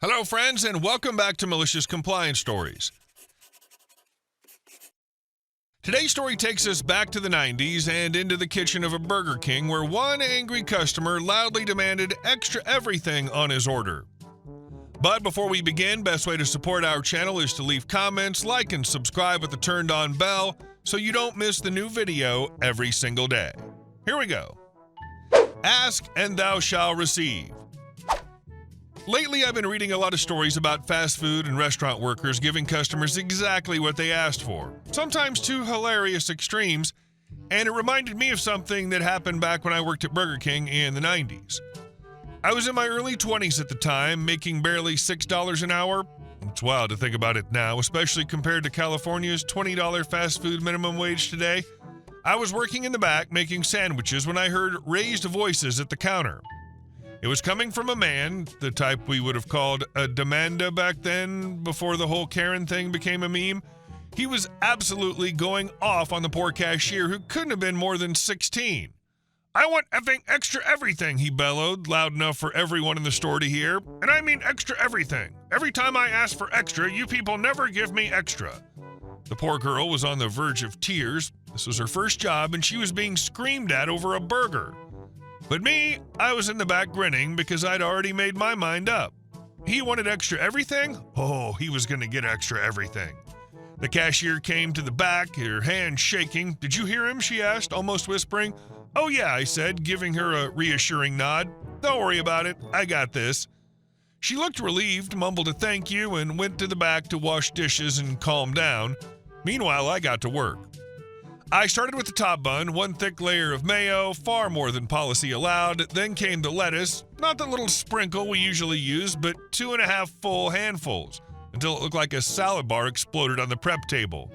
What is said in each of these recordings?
Hello, friends, and welcome back to Malicious Compliance Stories. Today's story takes us back to the 90s and into the kitchen of a Burger King where one angry customer loudly demanded extra everything on his order. But before we begin, best way to support our channel is to leave comments, like, and subscribe with the turned-on bell so you don't miss the new video every single day. Here we go. Ask and thou shalt receive. Lately, I've been reading a lot of stories about fast food and restaurant workers giving customers exactly what they asked for, sometimes to hilarious extremes, and it reminded me of something that happened back when I worked at Burger King in the 90s. I was in my early 20s at the time, making barely $6 an hour. It's wild to think about it now, especially compared to California's $20 fast food minimum wage today. I was working in the back making sandwiches when I heard raised voices at the counter. It was coming from a man, the type we would have called a demanda back then, before the whole Karen thing became a meme. He was absolutely going off on the poor cashier who couldn't have been more than 16. "I want effing extra everything," he bellowed, loud enough for everyone in the store to hear. "And I mean extra everything. Every time I ask for extra, you people never give me extra." The poor girl was on the verge of tears. This was her first job, and she was being screamed at over a burger. But me, I was in the back grinning because I'd already made my mind up. He wanted extra everything? Oh, he was going to get extra everything. The cashier came to the back, her hand shaking. "Did you hear him?" she asked, almost whispering. "Oh yeah," I said, giving her a reassuring nod. "Don't worry about it. I got this." She looked relieved, mumbled a thank you, and went to the back to wash dishes and calm down. Meanwhile, I got to work. I started with the top bun, one thick layer of mayo, far more than policy allowed. Then came the lettuce, not the little sprinkle we usually use, but 2.5 full handfuls, until it looked like a salad bar exploded on the prep table.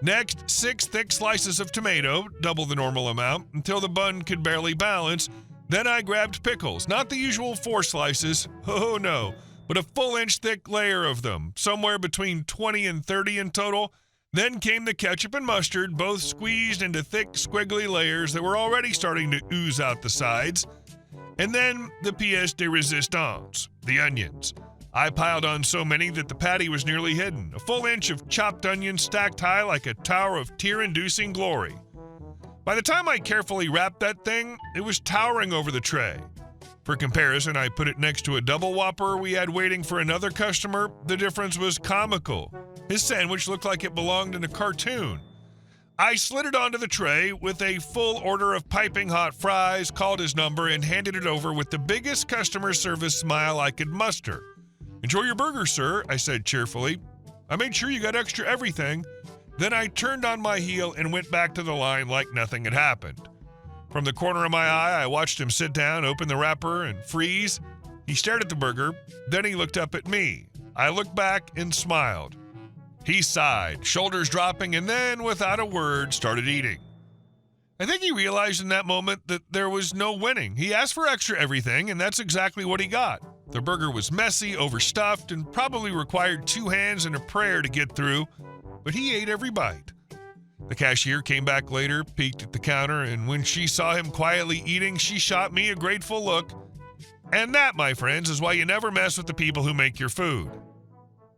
Next, 6 thick slices of tomato, double the normal amount, until the bun could barely balance. Then I grabbed pickles, not the usual 4 slices, oh no, but a full-inch thick layer of them, somewhere between 20 and 30 in total. Then came the ketchup and mustard, both squeezed into thick, squiggly layers that were already starting to ooze out the sides. And then the pièce de résistance, the onions. I piled on so many that the patty was nearly hidden, a full inch of chopped onions stacked high like a tower of tear-inducing glory. By the time I carefully wrapped that thing, it was towering over the tray. For comparison, I put it next to a double Whopper we had waiting for another customer. The difference was comical. His sandwich looked like it belonged in a cartoon. I slid it onto the tray with a full order of piping hot fries, called his number, and handed it over with the biggest customer service smile I could muster. "Enjoy your burger, sir," I said cheerfully. "I made sure you got extra everything." Then I turned on my heel and went back to the line like nothing had happened. From the corner of my eye, I watched him sit down, open the wrapper, and freeze. He stared at the burger. Then he looked up at me. I looked back and smiled. He sighed, shoulders dropping, and then, without a word, started eating. I think he realized in that moment that there was no winning. He asked for extra everything, and that's exactly what he got. The burger was messy, overstuffed, and probably required 2 hands and a prayer to get through, but he ate every bite. The cashier came back later, peeked at the counter, and when she saw him quietly eating, she shot me a grateful look. And that, my friends, is why you never mess with the people who make your food.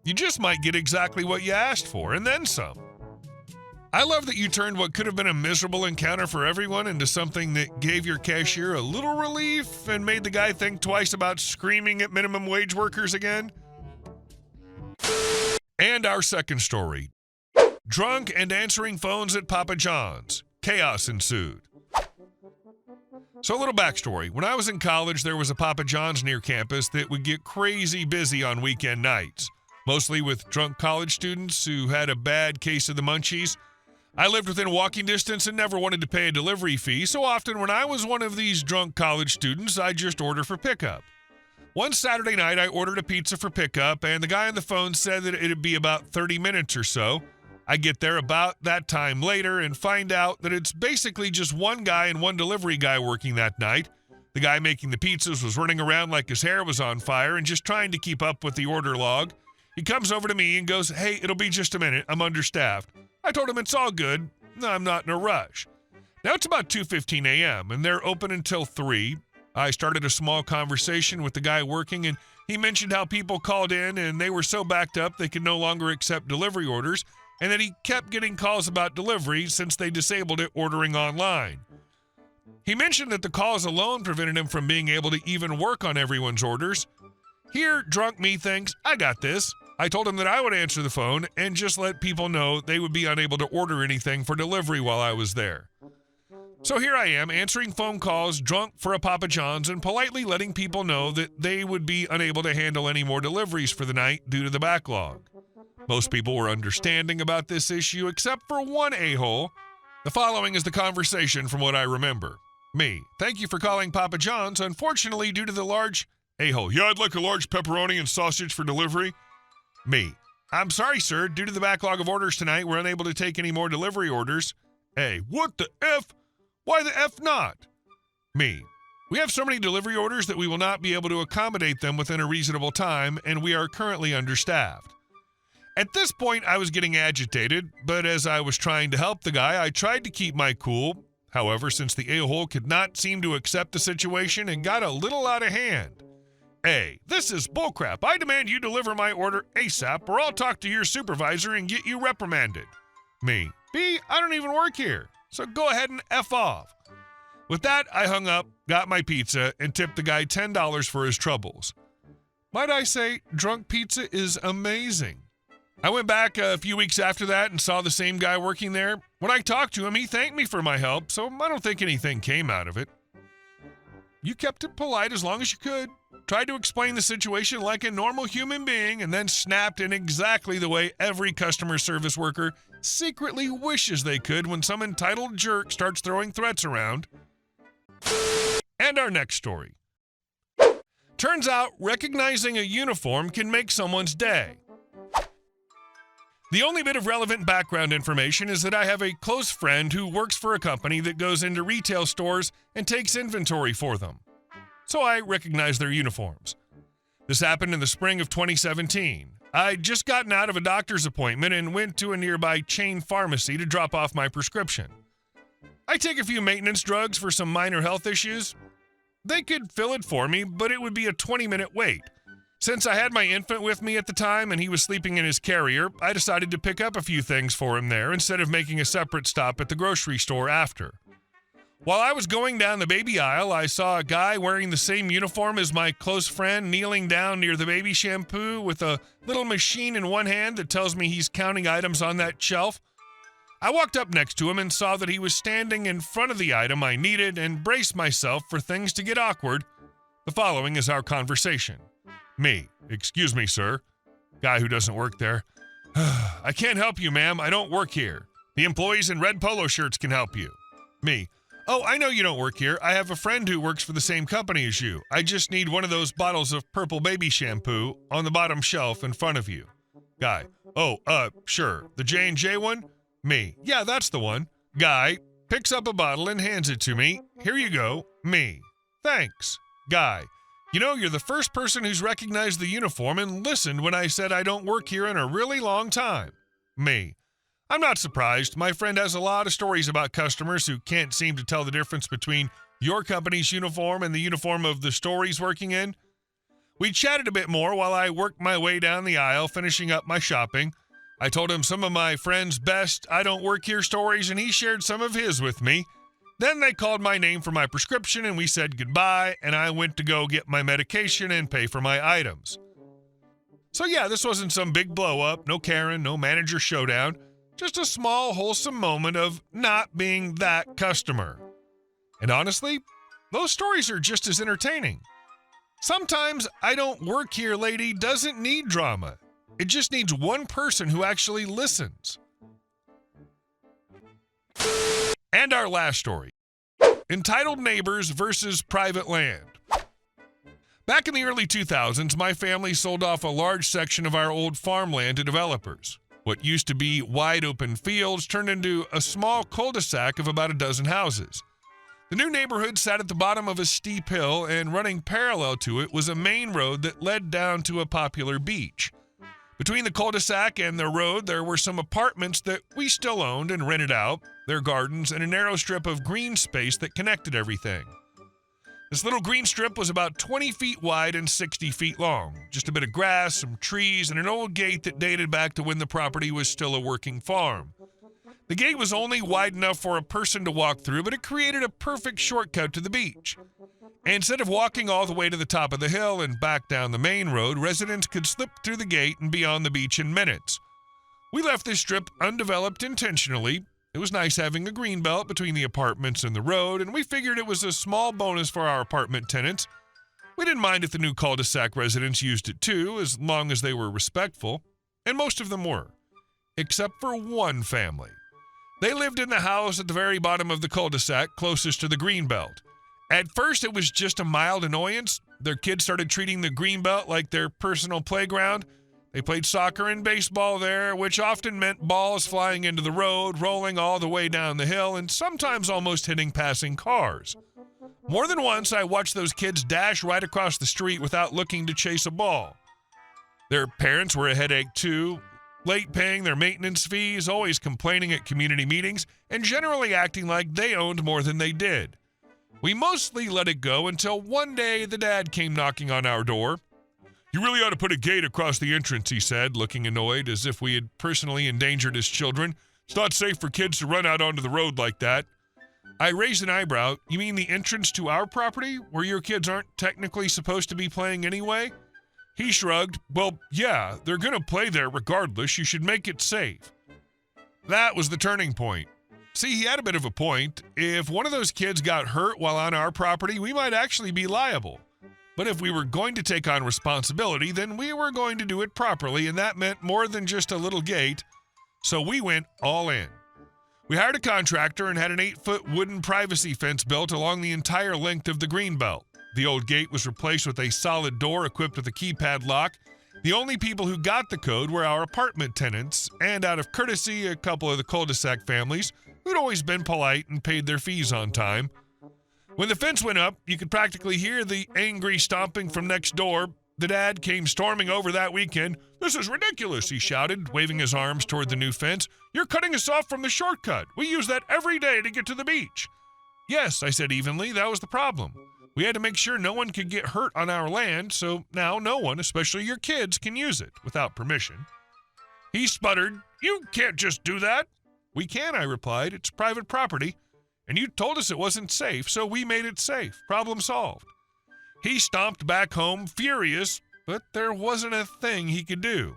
You just might get exactly what you asked for, and then some. I love that you turned what could have been a miserable encounter for everyone into something that gave your cashier a little relief and made the guy think twice about screaming at minimum wage workers again. And our second story. Drunk and answering phones at Papa John's. Chaos ensued. So a little backstory. When I was in college, there was a Papa John's near campus that would get crazy busy on weekend nights, mostly with drunk college students who had a bad case of the munchies. I lived within walking distance and never wanted to pay a delivery fee, so often when I was one of these drunk college students, I'd just order for pickup. One Saturday night, I ordered a pizza for pickup, and the guy on the phone said that it'd be about 30 minutes or so. I get there about that time later and find out that it's basically just one guy and one delivery guy working that night. The guy making the pizzas was running around like his hair was on fire and just trying to keep up with the order log. He comes over to me and goes, "Hey, it'll be just a minute. I'm understaffed." I told him it's all good. I'm not in a rush. Now it's about 2:15 a.m. and they're open until 3. I started a small conversation with the guy working, and He mentioned how people called in and they were so backed up they could no longer accept delivery orders, and that he kept getting calls about delivery since they disabled it ordering online. He mentioned that the calls alone prevented him from being able to even work on everyone's orders. Here, drunk me thinks, I got this. I told him that I would answer the phone and just let people know they would be unable to order anything for delivery while I was there. So here I am, answering phone calls, drunk for a Papa John's, and politely letting people know that they would be unable to handle any more deliveries for the night due to the backlog. Most people were understanding about this issue, except for one a-hole. The following is the conversation from what I remember. Me: thank you for calling Papa John's. Unfortunately, due to the large... A-hole: yeah, I'd like a large pepperoni and sausage for delivery. Me: I'm sorry, sir. Due to the backlog of orders tonight, we're unable to take any more delivery orders. A: what the F? Why the F not? Me: we have so many delivery orders that we will not be able to accommodate them within a reasonable time, and we are currently understaffed. At this point, I was getting agitated, but as I was trying to help the guy, I tried to keep my cool. However, since the a-hole could not seem to accept the situation, it got a little out of hand. A: this is bullcrap. I demand you deliver my order ASAP, or I'll talk to your supervisor and get you reprimanded. Me: B: I don't even work here, so go ahead and F off. With that, I hung up, got my pizza, and tipped the guy $10 for his troubles. Might I say, drunk pizza is amazing. I went back a few weeks after that and saw the same guy working there. When I talked to him, he thanked me for my help, so I don't think anything came out of it. You kept it polite as long as you could, tried to explain the situation like a normal human being, and then snapped in exactly the way every customer service worker secretly wishes they could when some entitled jerk starts throwing threats around. And our next story. Turns out recognizing a uniform can make someone's day. The only bit of relevant background information is that I have a close friend who works for a company that goes into retail stores and takes inventory for them. So I recognize their uniforms. This happened in the spring of 2017. I'd just gotten out of a doctor's appointment and went to a nearby chain pharmacy to drop off my prescription. I take a few maintenance drugs for some minor health issues. They could fill it for me, but it would be a 20-minute wait. Since I had my infant with me at the time and he was sleeping in his carrier, I decided to pick up a few things for him there instead of making a separate stop at the grocery store after. While I was going down the baby aisle, I saw a guy wearing the same uniform as my close friend kneeling down near the baby shampoo with a little machine in one hand that tells me he's counting items on that shelf. I walked up next to him and saw that he was standing in front of the item I needed and braced myself for things to get awkward. The following is our conversation. Me: excuse me, sir. Guy who doesn't work there: I can't help you, ma'am. I don't work here. The employees in red polo shirts can help you. Me: oh, I know you don't work here. I have a friend who works for the same company as you. I just need one of those bottles of purple baby shampoo on the bottom shelf in front of you. Guy: oh, sure. The J&J one? Me: yeah, that's the one. Guy picks up a bottle and hands it to me. Here you go. Me: thanks. Guy: you know, you're the first person who's recognized the uniform and listened when I said I don't work here in a really long time. Me: I'm not surprised. My friend has a lot of stories about customers who can't seem to tell the difference between your company's uniform and the uniform of the store he's working in. We chatted a bit more while I worked my way down the aisle, finishing up my shopping. I told him some of my friend's best I don't work here stories, and he shared some of his with me. Then they called my name for my prescription, and we said goodbye, and I went to go get my medication and pay for my items. So yeah, this wasn't some big blow-up, no Karen, no manager showdown, just a small, wholesome moment of not being that customer. And honestly, those stories are just as entertaining. Sometimes I don't work here lady doesn't need drama. It just needs one person who actually listens. And our last story. Entitled neighbors versus private land. Back in the early 2000s, my family sold off a large section of our old farmland to developers. What used to be wide open fields turned into a small cul-de-sac of about a dozen houses. The new neighborhood sat at the bottom of a steep hill, and running parallel to it was a main road that led down to a popular beach. Between the cul-de-sac and the road, there were some apartments that we still owned and rented out, their gardens, and a narrow strip of green space that connected everything. This little green strip was about 20 feet wide and 60 feet long. Just a bit of grass, some trees, and an old gate that dated back to when the property was still a working farm. The gate was only wide enough for a person to walk through, but it created a perfect shortcut to the beach. Instead of walking all the way to the top of the hill and back down the main road, residents could slip through the gate and be on the beach in minutes. We left this strip undeveloped intentionally. It was nice having a green belt between the apartments and the road, and we figured it was a small bonus for our apartment tenants. We didn't mind if the new cul-de-sac residents used it too, as long as they were respectful, and most of them were, except for one family. They lived in the house at the very bottom of the cul-de-sac, closest to the green belt. At first, it was just a mild annoyance. Their kids started treating the green belt like their personal playground. They played soccer and baseball there, which often meant balls flying into the road, rolling all the way down the hill, and sometimes almost hitting passing cars. More than once, I watched those kids dash right across the street without looking to chase a ball. Their parents were a headache too, late paying their maintenance fees, always complaining at community meetings, and generally acting like they owned more than they did. We mostly let it go until one day the dad came knocking on our door. "You really ought to put a gate across the entrance," he said, looking annoyed as if we had personally endangered his children. "It's not safe for kids to run out onto the road like that." I raised an eyebrow. "You mean the entrance to our property, where your kids aren't technically supposed to be playing anyway?" He shrugged. "Well, yeah, they're going to play there regardless. You should make it safe." That was the turning point. See, he had a bit of a point. If one of those kids got hurt while on our property, we might actually be liable. But if we were going to take on responsibility, then we were going to do it properly, and that meant more than just a little gate. So we went all in. We hired a contractor and had an 8-foot wooden privacy fence built along the entire length of the green belt. The old gate was replaced with a solid door equipped with a keypad lock. The only people who got the code were our apartment tenants, and out of courtesy, a couple of the cul-de-sac families who'd always been polite and paid their fees on time. When the fence went up, you could practically hear the angry stomping from next door. The dad came storming over that weekend. "This is ridiculous," he shouted, waving his arms toward the new fence. "You're cutting us off from the shortcut. We use that every day to get to the beach." "Yes," I said evenly, "that was the problem. We had to make sure no one could get hurt on our land, so now no one, especially your kids, can use it without permission." He sputtered. "You can't just do that." "We can," I replied. "It's private property. And you told us it wasn't safe, so we made it safe. Problem solved." He stomped back home, furious, but there wasn't a thing he could do.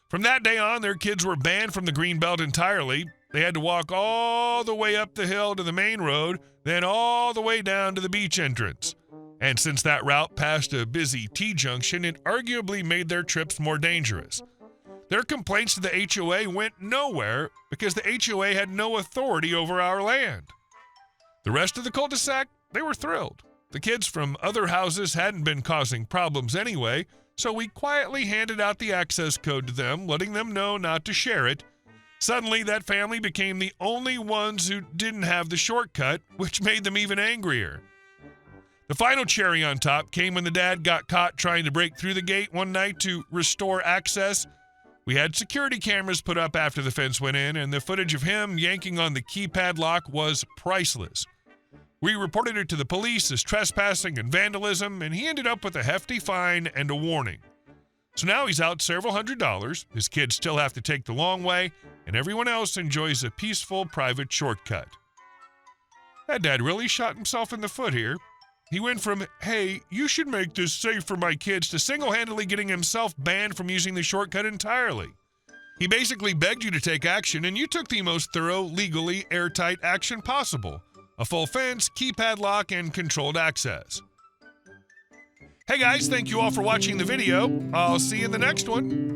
From that day on, their kids were banned from the green belt entirely. They had to walk all the way up the hill to the main road, then all the way down to the beach entrance. And since that route passed a busy T-junction, it arguably made their trips more dangerous. Their complaints to the HOA went nowhere because the HOA had no authority over our land. The rest of the cul-de-sac, they were thrilled. The kids from other houses hadn't been causing problems anyway, so we quietly handed out the access code to them, letting them know not to share it. Suddenly, that family became the only ones who didn't have the shortcut, which made them even angrier. The final cherry on top came when the dad got caught trying to break through the gate one night to restore access. We had security cameras put up after the fence went in, and the footage of him yanking on the keypad lock was priceless. We reported it to the police as trespassing and vandalism, and he ended up with a hefty fine and a warning. So now he's out several $100s, his kids still have to take the long way, and everyone else enjoys a peaceful private shortcut. That dad really shot himself in the foot here. He went from, "Hey, you should make this safe for my kids," to single-handedly getting himself banned from using the shortcut entirely. He basically begged you to take action, and you took the most thorough, legally airtight action possible. A full fence, keypad lock, and controlled access. Hey guys, thank you all for watching the video. I'll see you in the next one.